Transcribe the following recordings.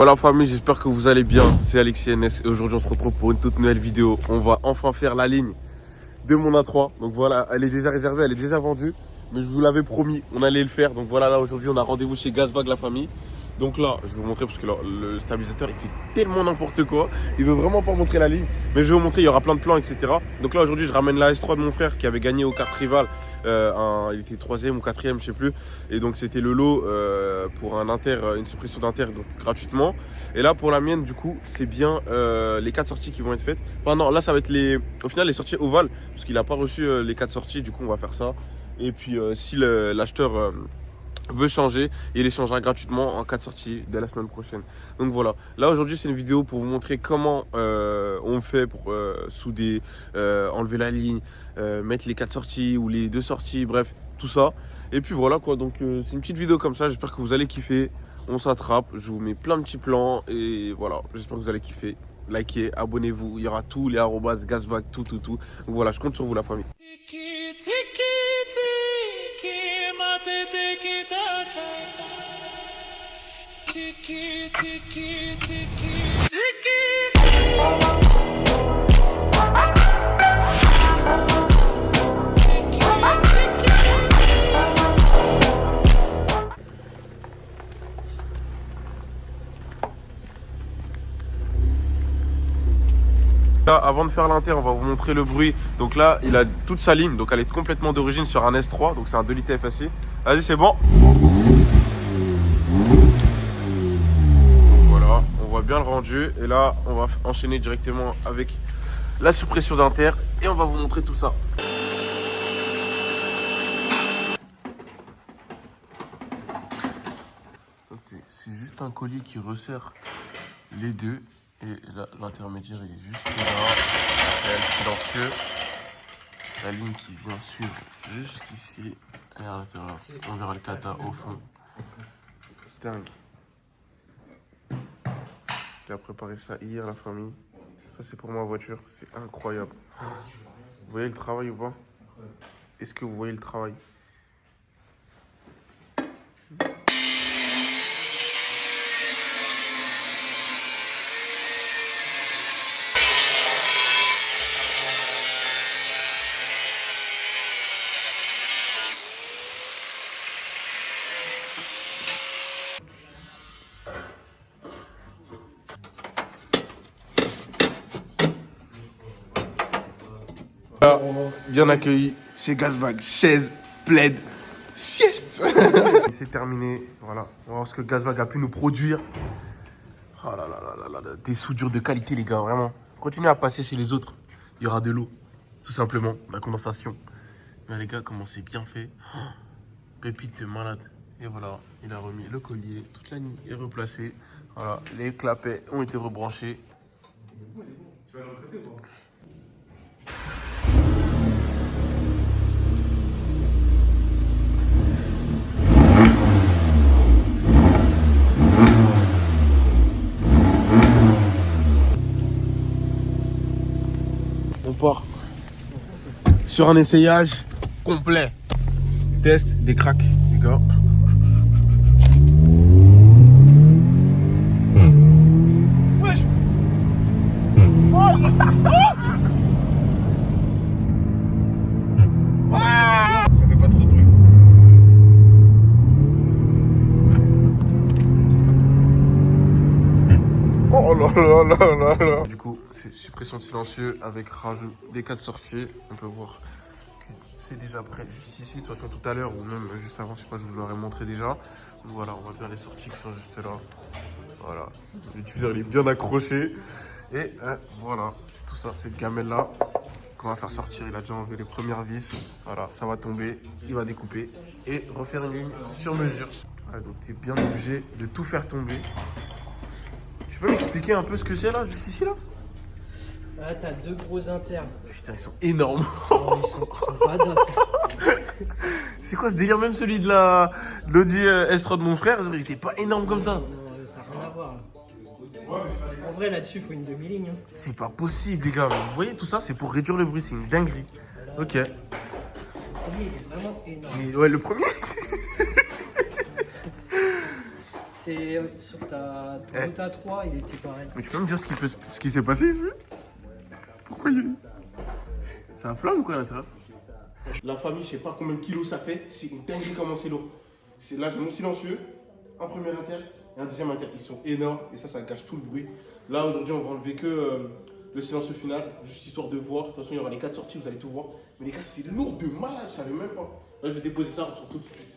Voilà famille, j'espère que vous allez bien, c'est Alexis NS et aujourd'hui on se retrouve pour une toute nouvelle vidéo. On va enfin faire la ligne de mon A3, donc voilà, elle est déjà réservée, elle est déjà vendue. Mais je vous l'avais promis, on allait le faire, donc voilà, là aujourd'hui on a rendez-vous chez Gazvag la famille. Donc là, je vais vous montrer parce que là, le stabilisateur il fait tellement n'importe quoi. Il veut vraiment pas montrer la ligne, mais je vais vous montrer, il y aura plein de plans, etc. Donc là aujourd'hui je ramène la S3 de mon frère qui avait gagné aux cartes rivales. Il était 3e ou 4e, je sais plus. Et donc c'était le lot pour un inter, une suppression d'inter gratuitement. Et là pour la mienne, du coup, c'est bien les 4 sorties qui vont être faites. Enfin non, là ça va être au final les sorties ovales parce qu'il n'a pas reçu les 4 sorties. Du coup, on va faire ça. Et puis si l'acheteur veut changer, il les changera gratuitement en 4 sorties dès la semaine prochaine. Donc voilà, là aujourd'hui c'est une vidéo pour vous montrer comment on fait pour souder, enlever la ligne, mettre les 4 sorties ou les 2 sorties, bref, tout ça. Et puis voilà quoi, donc c'est une petite vidéo comme ça, j'espère que vous allez kiffer. On s'attrape, je vous mets plein de petits plans et voilà, j'espère que vous allez kiffer. Likez, abonnez-vous, il y aura tous les arrobas, Gazvag, tout. Donc voilà, je compte sur vous la famille. Là, avant de faire l'inter, on va vous montrer le bruit. Donc là, il a toute sa ligne, donc elle est complètement d'origine sur un S3, donc c'est un 2 litres FSI. Vas-y, c'est bon. Donc voilà, on voit bien le rendu. Et là, on va enchaîner directement avec la suppression d'inter et on va vous montrer tout ça. C'est juste un collier qui resserre les deux. Et l'intermédiaire, il est juste là. Réel silencieux. La ligne qui vient suivre jusqu'ici. Et à l'intérieur, on verra le kata au fond. Dingue. J'ai préparé ça hier, la famille. Ça, c'est pour ma voiture. C'est incroyable. Vous voyez le travail ou pas? Est-ce que vous voyez le travail? Bien accueilli chez Gazvag, chaise, plaid, sieste. C'est terminé, voilà. On va voir ce que Gazvag a pu nous produire. Oh là là là là là, des soudures de qualité les gars, vraiment. Continuez à passer chez les autres, il y aura de l'eau, tout simplement, la condensation. Mais les gars, comment c'est bien fait. Oh, pépite malade. Et voilà, il a remis le collier, toute la ligne est replacée. Voilà, les clapets ont été rebranchés. Tu vas le recruter ou pas? On part sur un essayage complet. Test des cracks, les gars. Wesh. Ça fait pas trop de bruit. Oh là là là là là. Du coup, c'est suppression de silencieux avec rajout des 4 sorties. On peut voir que c'est déjà prêt juste ici. De toute façon, tout à l'heure ou même juste avant, je sais pas, je vous l'aurais montré déjà. Donc voilà, on voit bien les sorties qui sont juste là. Voilà, le diffuseur il est bien accroché. Et voilà, c'est tout ça, cette gamelle là qu'on va faire sortir. Il a déjà enlevé les premières vis. Voilà, ça va tomber, il va découper et refaire une ligne sur mesure. Ouais, donc tu es bien obligé de tout faire tomber. Tu peux m'expliquer un peu ce que c'est là, juste ici là? Là, t'as 2 gros internes. Putain, ils sont énormes. Oh, ils sont badass. C'est quoi ce délire? Même celui de l'Audi S3 de mon frère, il était pas énorme comme ça. Non, ça n'a rien à voir. En vrai, là-dessus, il faut une demi-ligne. C'est pas possible, les gars. Vous voyez, tout ça, c'est pour réduire le bruit. C'est une dinguerie. Ok. Le premier, il est vraiment énorme. Mais ouais, le premier. c'est sur ta Toyota 3, il était pareil. Mais tu peux me dire ce qui s'est passé ici? Pourquoi il y a eu... C'est un flamme ou quoi à l'intérieur? La famille, je sais pas combien de kilos ça fait. C'est une dinguerie comment c'est lourd. Là, j'ai mon silencieux, un premier inter et un deuxième inter. Ils sont énormes et ça gâche tout le bruit. Là, aujourd'hui, on va enlever que le silencieux final, juste histoire de voir. De toute façon, il y aura les 4 sorties, vous allez tout voir. Mais les gars, c'est lourd de malade, je savais même pas. Là, je vais déposer ça sur tout de suite.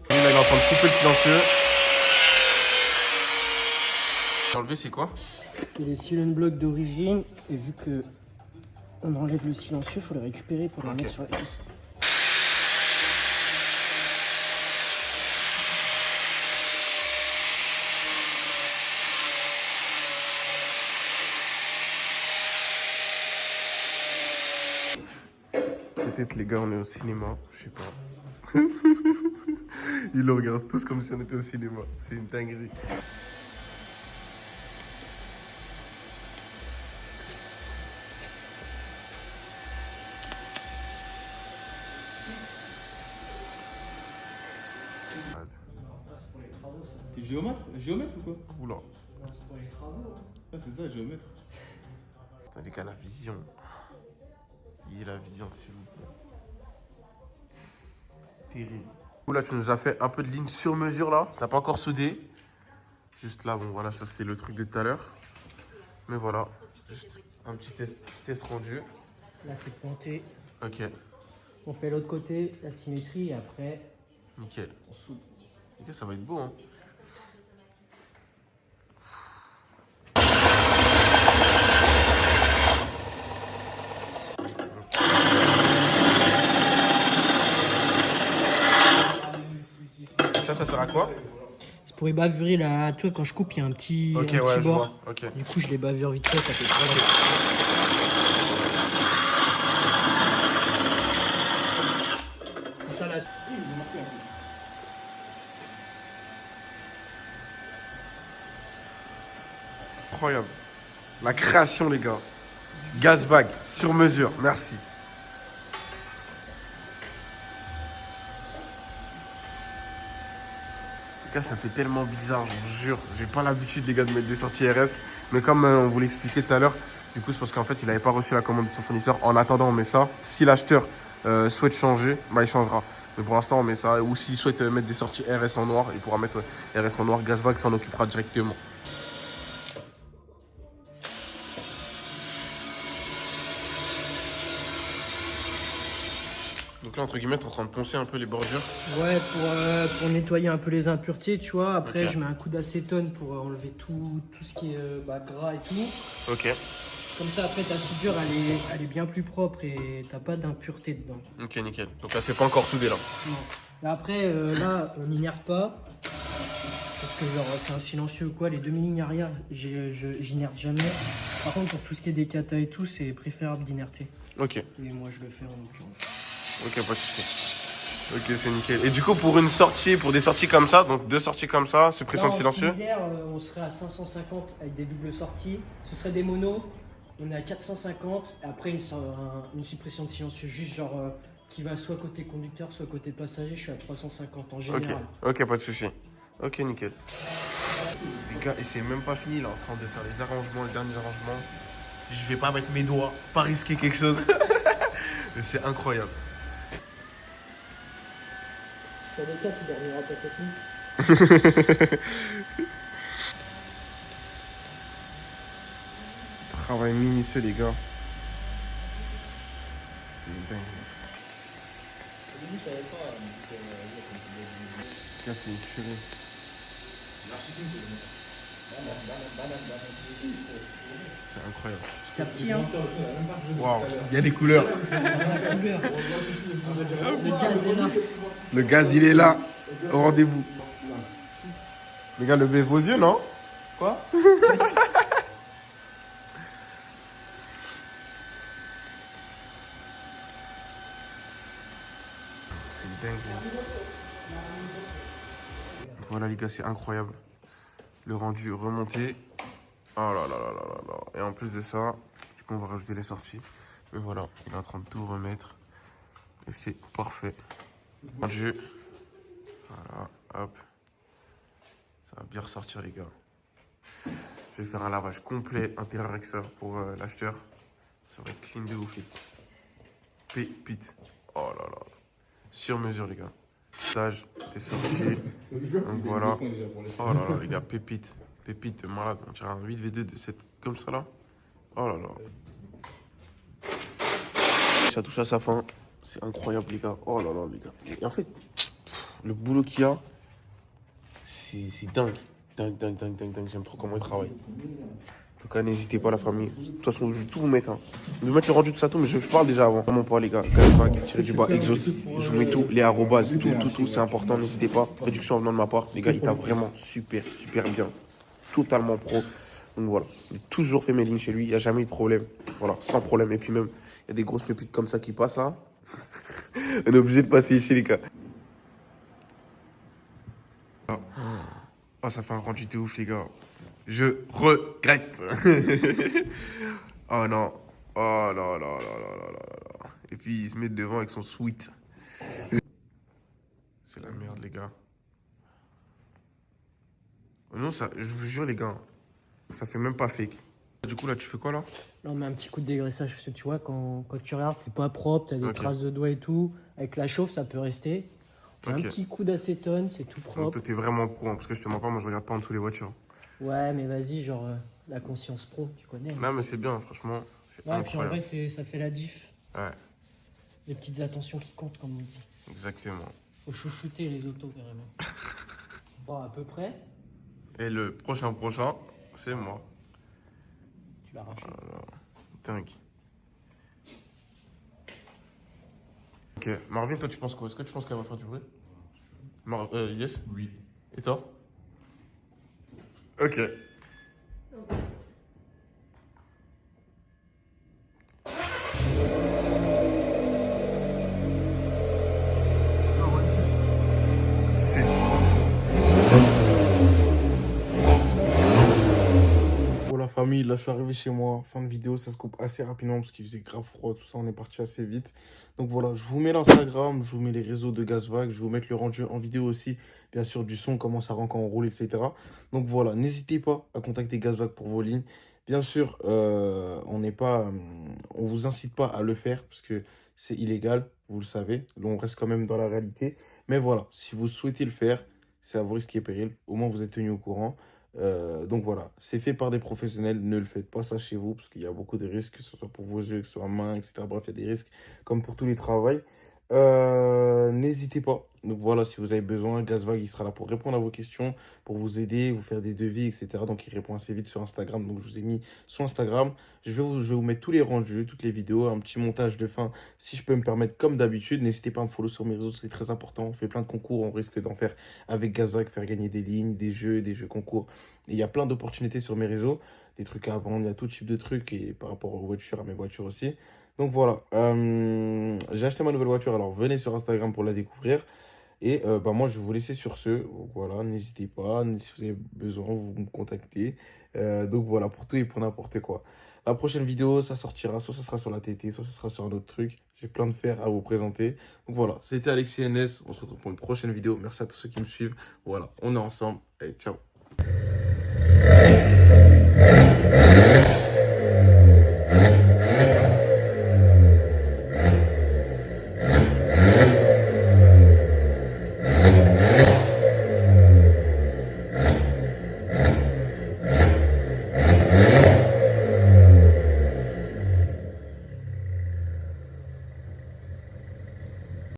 Là, il est en train de couper le silencieux. Enlever, c'est quoi? C'est les silent blocks d'origine et vu que on enlève le silencieux, il faut le récupérer pour le mettre sur la caisse. Peut-être les gars, on est au cinéma, je sais pas. Ils le regardent tous comme si on était au cinéma. C'est une dinguerie. T'es géomètre? Géomètre ou quoi? Oula. Non, c'est pour les travaux. Ah, c'est ça, géomètre. Attends, les gars, la vision. Il est la vision, s'il vous plaît. Terrible. Là, tu nous as fait un peu de ligne sur mesure là. T'as pas encore soudé. Juste là, bon, voilà, ça c'était le truc de tout à l'heure. Mais voilà, juste un petit test rendu. Là, c'est pointé. Ok, On fait l'autre côté, la symétrie, et après, nickel. on soude. Ok, ça va être beau, hein. Ça sert à quoi? C'est pour ébavurer la... Tu vois, quand je coupe, il y a un petit, Ok, un ouais, petit je bord. vois. Ok. Du coup, je les bavure vite fait, ça fait très ça, là, Incroyable. La création, les gars. Gazbag, sur mesure. Merci. Les gars, ça fait tellement bizarre, je vous jure. J'ai pas l'habitude, les gars, de mettre des sorties RS. Mais comme on vous l'expliquait tout à l'heure, du coup, c'est parce qu'en fait, il n'avait pas reçu la commande de son fournisseur. En attendant, on met ça. Si l'acheteur souhaite changer, bah, il changera. Mais pour l'instant, on met ça. Ou s'il souhaite mettre des sorties RS en noir, il pourra mettre RS en noir. Gazbag s'en occupera directement. Donc là, entre guillemets, t'es en train de poncer un peu les bordures. Ouais, pour nettoyer un peu les impuretés, tu vois. Après, Ok. je mets un coup d'acétone pour enlever tout ce qui est gras et tout. Ok. Comme ça, après, ta soudure, elle est bien plus propre et t'as pas d'impureté dedans. Ok, nickel. Donc là, c'est pas encore soudé, là. Non. Et après, là, on n'inerte pas. Parce que genre, c'est un silencieux ou quoi. Les demi-lignes arrière, j'inerte jamais. Par contre, pour tout ce qui est des katas et tout, c'est préférable d'inerter. Ok. Et moi, je le fais en l'occurrence. Ok, pas de soucis. Ok, c'est nickel. Et du coup, pour des sorties comme ça, donc 2 sorties comme ça, c'est pression de Là, en silencieux. similaire, on serait à 550 avec des doubles sorties. Ce serait des monos. On est à 450. Et après, une suppression de silencieux juste genre qui va soit côté conducteur, soit côté passager. Je suis à 350 en Ok, général. ok, pas de soucis. Ok, nickel. Les gars, et c'est même pas fini là, en train de faire les arrangements, les derniers arrangements. Je vais pas mettre mes doigts, pas risquer quelque chose. Mais c'est incroyable. Sur le cas, tu dormiras pas cette nuit. Travail minutieux, les gars. C'est une dingue. Là, c'est une tuerie. C'est incroyable. Petit à petit, hein. Waouh, il y a des couleurs. La couleur. Le gaz est là. Le gaz, il est là. Au rendez-vous. Les gars, levez vos yeux, non? Quoi? C'est une dingue. Voilà, les gars, c'est incroyable. Le rendu remonté. Oh là là là là là là. Et en plus de ça, du coup, on va rajouter les sorties. Mais voilà, il est en train de tout remettre. Et c'est parfait. Rendu. Voilà, hop. Ça va bien ressortir, les gars. Je vais faire un lavage complet intérieur-extérieur pour l'acheteur. Ça va être clean de ouf. Pépite. Oh là là. Sur mesure, les gars. Sage, t'es sorti. Donc voilà. Oh là là, les gars, pépite. Pépite de malade. On dirait un 8v2 de cette comme ça là. Oh là là. Ça touche à sa fin. C'est incroyable, les gars. Oh là là, les gars. Et en fait, le boulot qu'il y a, c'est dingue. Dingue. J'aime trop comment il travaille. En tout cas, n'hésitez pas, la famille. De toute façon, je vais tout vous mettre. Hein. Je vais mettre le rendu de ça, tout, mais je parle déjà avant. Vraiment pas, les gars. Gasbag, tiré du bas, exhaust. Je vous mets tout, les arrobases, tout. C'est important, n'hésitez pas. Réduction en venant de ma part. Les gars, il t'a vraiment super bien. Totalement pro. Donc voilà. J'ai toujours fait mes lignes chez lui. Il n'y a jamais eu de problème. Voilà, sans problème. Et puis même, il y a des grosses pépites comme ça qui passent là. On est obligé de passer ici, les gars. Oh, ça fait un rendu de ouf, les gars. Je regrette. Oh non. Oh là là. Et puis il se met devant avec son sweat. C'est la merde, les gars. Oh non, ça, je vous jure, les gars, ça fait même pas fake. Du coup, là, tu fais quoi, là? Là, on met un petit coup de dégraissage parce que tu vois, quand tu regardes, c'est pas propre, t'as des traces de doigts et tout. Avec la chauffe, ça peut rester. Un petit coup d'acétone, c'est tout propre. Toi, t'es vraiment pro, hein, parce que je te mens pas, moi, je regarde pas en dessous les voitures. Ouais, mais vas-y, genre, la conscience pro, tu connais. Non, mais c'est bien, franchement. C'est Ouais, puis en incroyable. vrai, ça fait la diff. Ouais, Les petites attentions qui comptent, comme on dit. exactement. Faut chouchouter les autos, carrément. Bon, à peu près, Et le prochain, c'est moi. tu l'as arraché. Dingue. Ok, Marvin, toi, tu penses quoi? Est-ce que tu penses qu'elle va faire du bruit? Yes? Oui. Et toi? Ok. C'est... Pour la famille, là je suis arrivé chez moi, fin de vidéo, ça se coupe assez rapidement parce qu'il faisait grave froid, tout ça, on est parti assez vite. Donc voilà, je vous mets l'Instagram, je vous mets les réseaux de Gasvag, je vais vous mettre le rendu en vidéo aussi, bien sûr du son, comment ça rend quand on roule, etc. Donc voilà, n'hésitez pas à contacter Gasvag pour vos lignes. Bien sûr, on vous incite pas à le faire parce que c'est illégal, vous le savez. Là, on reste quand même dans la réalité. Mais voilà, si vous souhaitez le faire, c'est à vos risques et périls. Au moins, vous êtes tenu au courant. Donc voilà, c'est fait par des professionnels, ne le faites pas ça chez vous parce qu'il y a beaucoup de risques, que ce soit pour vos yeux, que ce soit main, etc. Bref, il y a des risques comme pour tous les travails. N'hésitez pas. Donc voilà, si vous avez besoin, Gasvag, il sera là pour répondre à vos questions, pour vous aider, vous faire des devis, etc. Donc il répond assez vite sur Instagram. Donc je vous ai mis son Instagram. Je vais vous mettre tous les rendus, toutes les vidéos, un petit montage de fin, si je peux me permettre, comme d'habitude. N'hésitez pas à me follow sur mes réseaux, c'est très important. On fait plein de concours, on risque d'en faire avec Gasvag, faire gagner des lignes, des jeux concours. Et il y a plein d'opportunités sur mes réseaux, des trucs à vendre, il y a tout type de trucs, et par rapport aux voitures, à mes voitures aussi. Donc voilà, j'ai acheté ma nouvelle voiture, alors venez sur Instagram pour la découvrir. Et moi, je vais vous laisser sur ce. Donc, voilà, n'hésitez pas, si vous avez besoin, vous me contactez. Donc voilà, pour tout et pour n'importe quoi. La prochaine vidéo, ça sortira, soit ce sera sur la TT, soit ce sera sur un autre truc. J'ai plein de fers à vous présenter. Donc voilà, c'était Alexis NS. On se retrouve pour une prochaine vidéo. Merci à tous ceux qui me suivent. Voilà, on est ensemble. Et ciao.